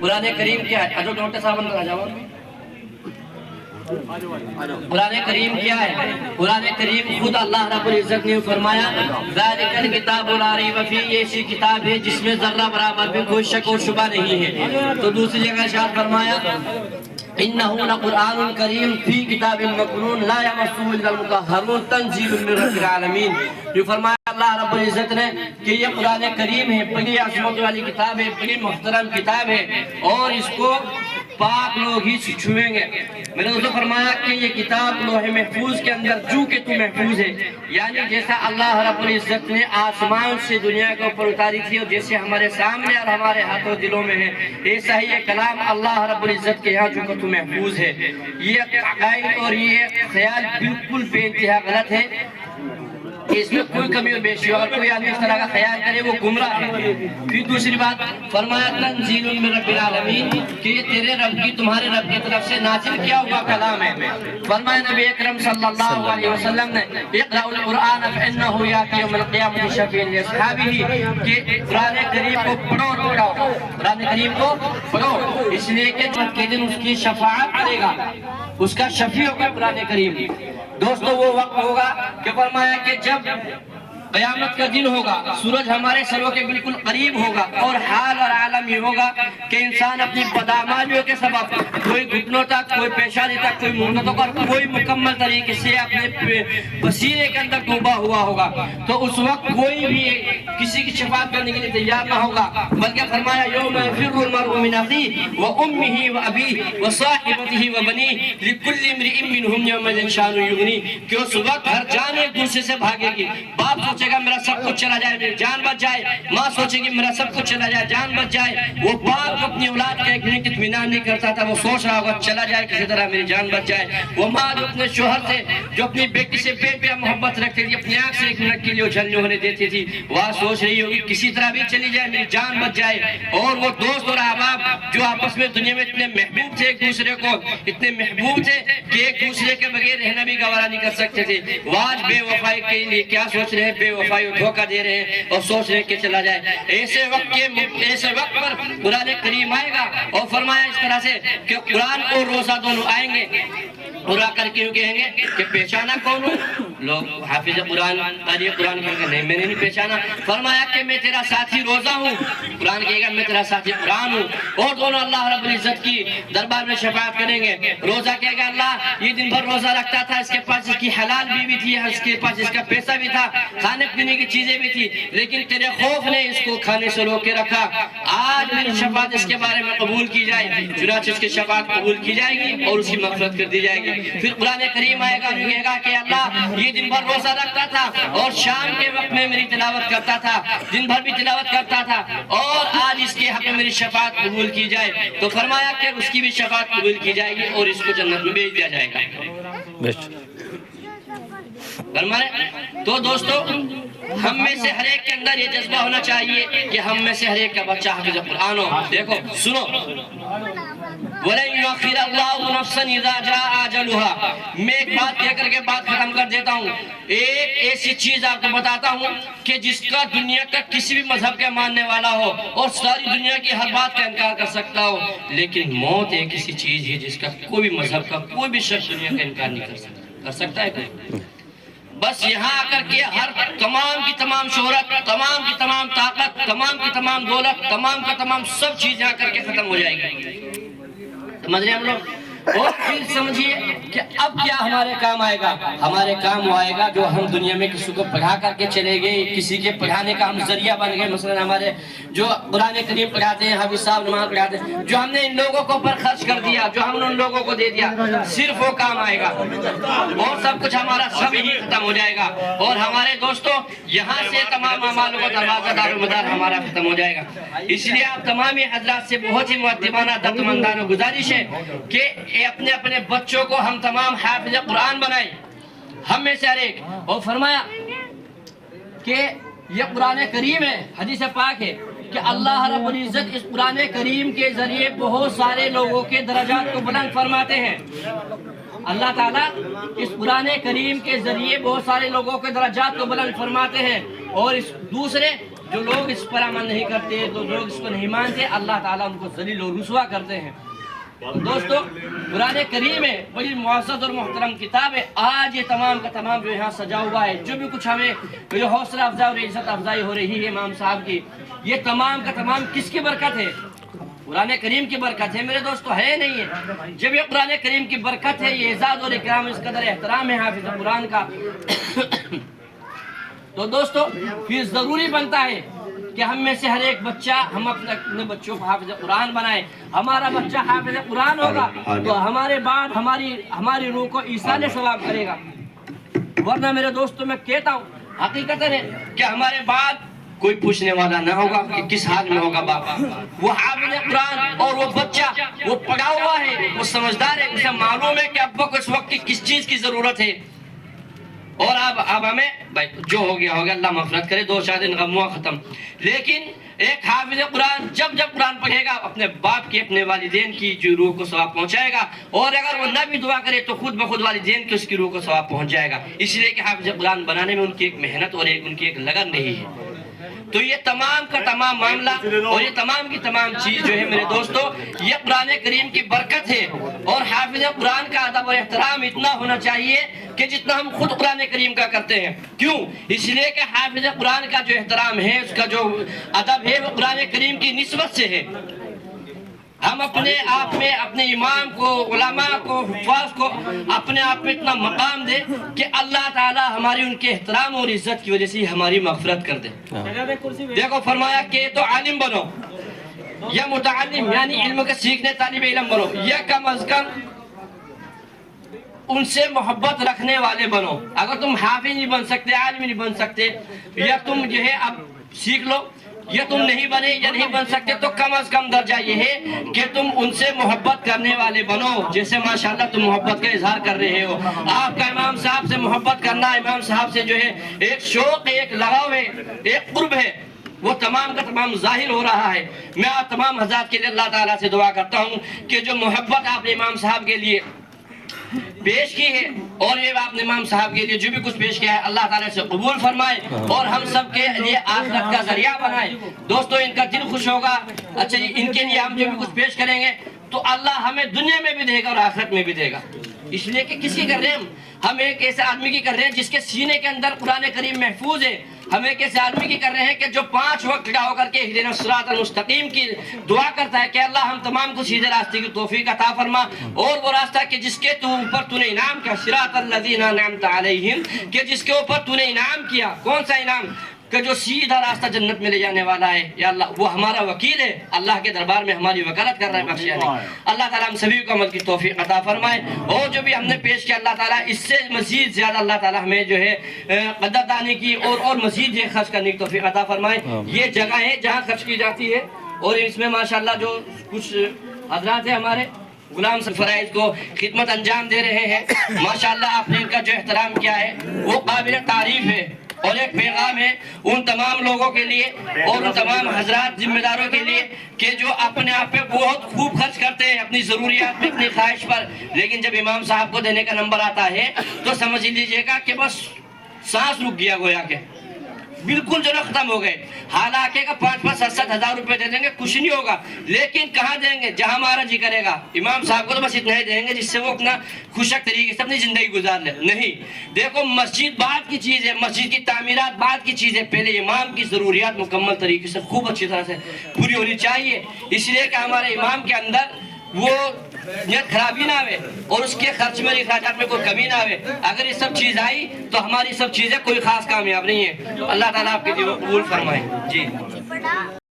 قرآن کریم کیا ہے؟ جو ڈاکٹر صاحب اندر آ جاؤ. قرآن کریم کیا ہے؟ قرآن کریم خود اللہ رب العزت نے فرمایا ذالک الکتاب لا ریب فیہ، یہ ایسی کتاب ہے جس میں ذرہ برابر بھی کوئی شک اور شبہ نہیں ہے. تو دوسری جگہ ارشاد فرمایا انہ لقرآن کریم فی کتاب مکنون لا یمسہ الا المطہرون تنزیل من رب العالمین. یہ فرمایا اللہ رب العزت نے کہ یہ قرآن کریم ہے، بڑی عظمت والی کتاب ہے، بڑی محترم کتاب ہے، اور اس کو پاک لوگ ہی چھوئیں گے. میں نے اسے فرمایا کہ یہ کتاب لوح محفوظ کے اندر جو کہ تو محفوظ ہے، یعنی جیسا اللہ رب العزت نے آسمان سے دنیا کے اوپر اتاری تھی اور جیسے ہمارے سامنے اور ہمارے ہاتھوں دلوں میں ہے، ایسا ہی یہ کلام اللہ رب العزت کے یہاں جو کہ تو محفوظ ہے. یہ عقائد اور یہ خیال بالکل بے انتہا غلط ہے، اس میں کوئی کمی اور بیشی ہو. اگر کوئی آدمی اس طرح کا خیال کرے وہ گمراہ ہے. پھر دوسری بات فرمایا تنزیل من رب العالمین، کہ یہ تیرے رب کی، تمہارے رب کی طرف سے نازل کیا ہوا کلام ہے. فرمایا نبی اکرم صلی اللہ علیہ وسلم نے اقرأ القرآن فإنہ یأتی یوم القیامۃ شفیعا لأصحابہ، کہ قرآن کریم کو پڑھو اور پڑھو، قرآن کریم کو پڑھو، اس لیے کہ جب کے دن اس کی شفاعت کرے گا، اس کا شفیع ہوگا قرآن کریم. دوستو وہ وقت ہوگا کہ فرمایا کہ جب قیامت کا دن ہوگا، سورج ہمارے سروں کے بالکل قریب ہوگا، اور حال اور عالم یہ ہوگا کہ انسان اپنی بدعمالیوں کے سبب کوئی گھٹنوں تک، کوئی پیشانی تک، کوئی منگتوں پر کوئی مکمل طریقے سے اپنے پسینے کے اندر ڈوبا ہوا ہوگا. تو اس وقت کوئی بھی کسی کی شفاعت کرنے کے لیے تیار نہ ہوگا، بلکہ فرمایا یوم یفر المرء من اخیہ وامہ وابیہ وصاحبتہ وبنیہ لکل امرئ منہم یومئذ شأن یغنیہ، کہ اس وقت ہر جان ایک دوسرے سے بھاگے گی. باپ سوچے گا میرا سب کچھ چلا جائے، میری جان بچ جائے، ماں سوچے گی میرا سب کچھ چلا جائے، جان بچ جائے. وہ باپ اپنی اولاد کا ایک منٹ اطمینان نہیں کرتا تھا، وہ سوچ رہا ہوگا چلا جائے کسی طرح میری جان بچ جائے. وہ ماں جو اپنے شوہر سے، جو اپنی بیٹی سے بے پناہ محبت رکھتی تھی، اپنی آنکھ سے ایک منٹ کے لیے اجھل نہیں ہونے دیتی تھی، وہ سوچ رہی ہوگی کسی طرح بھی چلی جائے میری جان بچ جائے. اور وہ دوست اور احباب جو آپس میں دنیا میں اتنے محبوب تھے، ایک دوسرے کو اتنے محبوب تھے کہ ایک دوسرے کے بغیر رہنا بھی گوارا نہیں کر سکتے تھے، وہ آج بے وفائی کے لیے کیا سوچ رہے ہیں؟ بے وفائی دھوکہ دے رہے ہیں اور سوچ رہے ہیں کہ چلا جائے. ایسے وقت پر قرآن کریم آئے گا اور فرمایا اس طرح سے کہ قرآن اور روزہ دونوں آئیں گے اور آ کر کے کہیں گے کہ پہچانا کون ہوں؟ لوگ حافظ قرآن قاری قرآن کہیں گے نہیں میں نے نہیں پہچانا. فرمایا کہ میں تیرا ساتھی روزہ ہوں، قرآن کہے گا میں تیرا ساتھی قرآن ہوں، اور دونوں اللہ رب العزت کی دربار میں شفاعت کریں گے. روزہ کہے گا اللہ یہ دن بھر روزہ رکھتا تھا، اس کے پاس اس کی حلال بیوی تھی، اس کے پاس اس کا پیسہ بھی تھا، کھانے پینے کی چیزیں بھی تھی، لیکن تیرے خوف نے اس کو کھانے سے روک کے رکھا. آج میری شفاعت اس کے بارے میں قبول کی جائے، چنانچہ اس کی شفاعت قبول کی جائے گی اور اس کی مغفرت کر دی جائے گی. پھر قرآن کریم آئے گا اور کہے گا کہ اللہ یہ دن بھر روزہ رکھتا تھا اور شام کے وقت میں میری تلاوت کرتا تھا، دن بھر بھی تلاوت کرتا تھا، اور آج اس کے حق میں میری شفاعت قبول کی جائے. تو فرمایا کہ اس کی بھی شفاعت قبول کی جائے گی اور اس کو جنت میں بھیج دیا جائے گا. تو دوستو ہم میں سے ہر ایک کے اندر یہ جذبہ ہونا چاہیے کہ ہم میں سے ہر ایک کا بچہ حافظ قرآن ہو. دیکھو سنو وَلَن يُؤَخِّرَ اللَّهُ نَفْسًا إِذَا جَاءَ أَجَلُهَا. میں ایک بات کہہ کر کے بات ختم کر دیتا ہوں. ایک ایسی چیز آپ کو بتاتا ہوں کہ جس کا دنیا کا کسی بھی مذہب کا ماننے والا ہو اور ساری دنیا کی ہر بات کا انکار کر سکتا ہو، لیکن موت ایک ایسی چیز ہے جس کا کوئی بھی مذہب کا کوئی بھی شخص دنیا کا انکار نہیں کر سکتا. کر سکتا ہے کوئی؟ بس یہاں آ کر کے ہر تمام کی تمام شہرت، تمام کی تمام طاقت، تمام کی تمام دولت، تمام کا تمام سب چیز یہاں کر کے ختم ہو جائے گی. سمجھ رہے ہیں ہم لوگ؟ اور پھر سمجھیے کہ اب کیا ہمارے کام آئے گا؟ ہمارے کام وہ آئے گا جو ہم دنیا میں کسی کو پڑھا کر کے چلے گئے، کسی کے پڑھانے کا ہم ذریعہ بن گئے. مثلا ہمارے جو قرآن کریم پڑھاتے ہیں، حافظ صاحب نماز پڑھاتے ہیں، جو ہم نے ان لوگوں کو پر خرچ کر دیا، جو ہم نے ان لوگوں کو دے دیا، صرف وہ کام آئے گا اور سب کچھ ہمارا سب ہی ختم ہو جائے گا. اور ہمارے دوستوں یہاں سے تمام اعمال کا دروازہ دار و مدار ہمارا ختم ہو جائے گا. اس لیے آپ تمام حضرات سے بہت ہی مؤدبانہ دردمندانہ گزارش ہے کہ اپنے اپنے بچوں کو ہم تمام حافظ قرآن بنائیں، ہم میں سے ہر ایک. اور فرمایا کہ یہ قرآن کریم ہے، حدیث پاک ہے کہ اللہ رب العزت اس قرآن کریم کے ذریعے بہت سارے لوگوں کے درجات کو بلند فرماتے ہیں. اللہ تعالیٰ اس قرآن کریم کے ذریعے بہت سارے لوگوں کے درجات کو بلند فرماتے ہیں. اور اس دوسرے جو لوگ اس پر عمل نہیں کرتے، جو لوگ اس کو نہیں مانتے، اللہ تعالیٰ ان کو ذلیل و رسوا کرتے ہیں۔ دوستو قرآن کریم ہے بڑی معزز اور محترم کتاب ہے۔ آج یہ تمام کا تمام جو یہاں سجا ہوا ہے، جو بھی کچھ ہمیں جو حوصلہ افزائی اور عزت افزائی ہو رہی ہے امام صاحب کی، یہ تمام کا تمام کس کی برکت ہے؟ قرآن کریم کی برکت ہے میرے دوستو، ہے نہیں ہے؟ جب یہ قرآن کریم کی برکت ہے، یہ اعزاز اور اکرام، اس قدر احترام ہے حافظ قرآن کا، تو دوستو پھر ضروری بنتا ہے کہ ہم میں سے ہر ایک بچہ، ہم اپنے بچوں کو حافظ قرآن بنائیں۔ ہمارا بچہ حافظ قرآن ہوگا تو ہمارے بعد ہماری روح کو ایصال ثواب کرے گا، ورنہ میرے دوستو میں کہتا ہوں حقیقت ہے کہ ہمارے بعد کوئی پوچھنے والا نہ ہوگا کہ کس حال میں ہوگا باپ۔ وہ حافظ قرآن اور وہ بچہ وہ پڑھا ہوا ہے، وہ سمجھدار ہے، اسے معلوم ہے کہ ابا کو اس وقت کی کس چیز کی ضرورت ہے، اور اب ہمیں بھائی جو ہو گیا اللہ مغفرت کرے، 2-4 دن غم ہوا ختم۔ لیکن ایک حافظ قرآن جب قرآن پڑھے گا اپنے باپ کی، اپنے والدین کی جو روح کو ثواب پہنچائے گا، اور اگر وہ نہ بھی دعا کرے تو خود بخود والدین کی اس کی روح کو ثواب پہنچ جائے گا، اس لیے کہ حافظ قرآن بنانے میں ان کی ایک محنت اور ان کی ایک لگن رہی ہے۔ تو یہ تمام کا تمام معاملہ اور یہ تمام کی تمام چیز جو ہے میرے دوستو، یہ قرآن کریم کی برکت ہے، اور حافظ قرآن کا ادب اور احترام اتنا ہونا چاہیے کہ جتنا ہم خود قرآن کریم کا کرتے ہیں۔ کیوں؟ اس لیے کہ حافظ قرآن کا جو احترام ہے، اس کا جو ادب ہے، وہ قرآن کریم کی نسبت سے ہے۔ ہم اپنے آپ میں اپنے امام کو، علماء کو، حفاظ کو اپنے آپ میں اتنا مقام دے کہ اللہ تعالی ہماری ان کے احترام اور عزت کی وجہ سے ہماری مغفرت کر دے۔ دیکھو فرمایا کہ تو عالم بنو یا متعلم، یعنی علم کے سیکھنے طالب علم بنو، یا کم از کم ان سے محبت رکھنے والے بنو۔ اگر تم حافظ نہیں بن سکتے، عالم نہیں بن سکتے، یا تم جو ہے اب سیکھ لو، یا تم نہیں بنے یا نہیں بن سکتے، تو کم از کم درجہ یہ ہے کہ تم ان سے محبت کرنے والے بنو، جیسے ماشاءاللہ تم محبت کا اظہار کر رہے ہو۔ آپ کا امام صاحب سے محبت کرنا، امام صاحب سے جو ہے ایک شوق، ایک لگاؤ ہے، ایک قرب ہے، وہ تمام کا تمام ظاہر ہو رہا ہے۔ میں آپ تمام حضرات کے لیے اللہ تعالیٰ سے دعا کرتا ہوں کہ جو محبت آپ نے امام صاحب کے لیے پیش کی ہے، اور یہ آپ نے امام صاحب کے لیے جو بھی کچھ پیش کیا ہے، اللہ تعالیٰ سے قبول فرمائے اور ہم سب کے لیے آخرت کا ذریعہ بنائے۔ دوستو ان کا دل خوش ہوگا، اچھا جی ان کے لیے ہم جو بھی کچھ پیش کریں گے تو اللہ ہمیں دنیا میں بھی دے گا اور آخرت میں بھی دے گا، اس لیے کہ کس کی کر رہے ہیں ہم ایک ایسے آدمی کی کر رہے ہیں جس کے سینے کے اندر قرآن کریم محفوظ ہے۔ ہم ایک ایسے آدمی کی کر رہے ہیں کہ جو 5 وقت کھڑا ہو کر کے اہدنا الصراط المستقیم کی دعا کرتا ہے کہ اللہ ہم تمام کو سیدھے راستے کی توفیق عطا فرما، اور وہ راستہ کہ جس کے اوپر نے انعام کیا، صراط الذین انعمت علیہم، کہ جس کے اوپر نے انعام کیا، کون سا انعام؟ کہ جو سیدھا راستہ جنت میں لے جانے والا ہے۔ یا اللہ وہ ہمارا وکیل ہے، اللہ کے دربار میں ہماری وکالت کر رہا ہے، بخشیا نہیں۔ اللہ تعالیٰ ہم سبھی کو عمل کی توفیق عطا فرمائے، اور جو بھی ہم نے پیش کیا اللہ تعالیٰ اس سے مزید زیادہ اللہ تعالیٰ ہمیں جو ہے قدردانی کی اور مزید یہ خرچ کرنے کی توفیق عطا فرمائے۔ یہ جگہ ہے جہاں خرچ کی جاتی ہے، اور اس میں ماشاءاللہ جو کچھ حضرات ہیں ہمارے غلام فرائض کو خدمت انجام دے رہے ہیں، ماشاءاللہ آپ نے ان کا جو احترام کیا ہے وہ قابل تعریف ہے، اور ایک پیغام ہے ان تمام لوگوں کے لیے اور ان تمام حضرات ذمہ داروں کے لیے کہ جو اپنے آپ پہ بہت خوب خرچ کرتے ہیں اپنی ضروریات میں، اپنی خواہش پر، لیکن جب امام صاحب کو دینے کا نمبر آتا ہے تو سمجھ لیجئے گا کہ بس سانس رک گیا، گویا کہ بالکل جو ختم ہو گئے۔ حالانکہ 5-5 7-7 ہزار روپے دے دیں گے کچھ نہیں ہوگا، لیکن کہاں دیں گے؟ جہاں ہمارا جی کرے گا۔ امام صاحب کو تو بس اتنا ہی دیں گے جس سے وہ اپنا خوشک طریقے سے اپنی زندگی گزار لے، نہیں۔ دیکھو مسجد بعد کی چیز ہے، مسجد کی تعمیرات بعد کی چیز ہے، پہلے امام کی ضروریات مکمل طریقے سے خوب اچھی طرح سے پوری ہونی چاہیے، اس لیے کہ ہمارے امام کے اندر وہ نیت خرابی نہ آئے اور اس کے خرچ میں اخراجات میں کوئی کمی نہ آئے۔ اگر یہ سب چیز آئی تو ہماری سب چیزیں کوئی خاص کامیاب نہیں ہے۔ اللہ تعالیٰ آپ کے دل کو قبول فرمائے۔ جی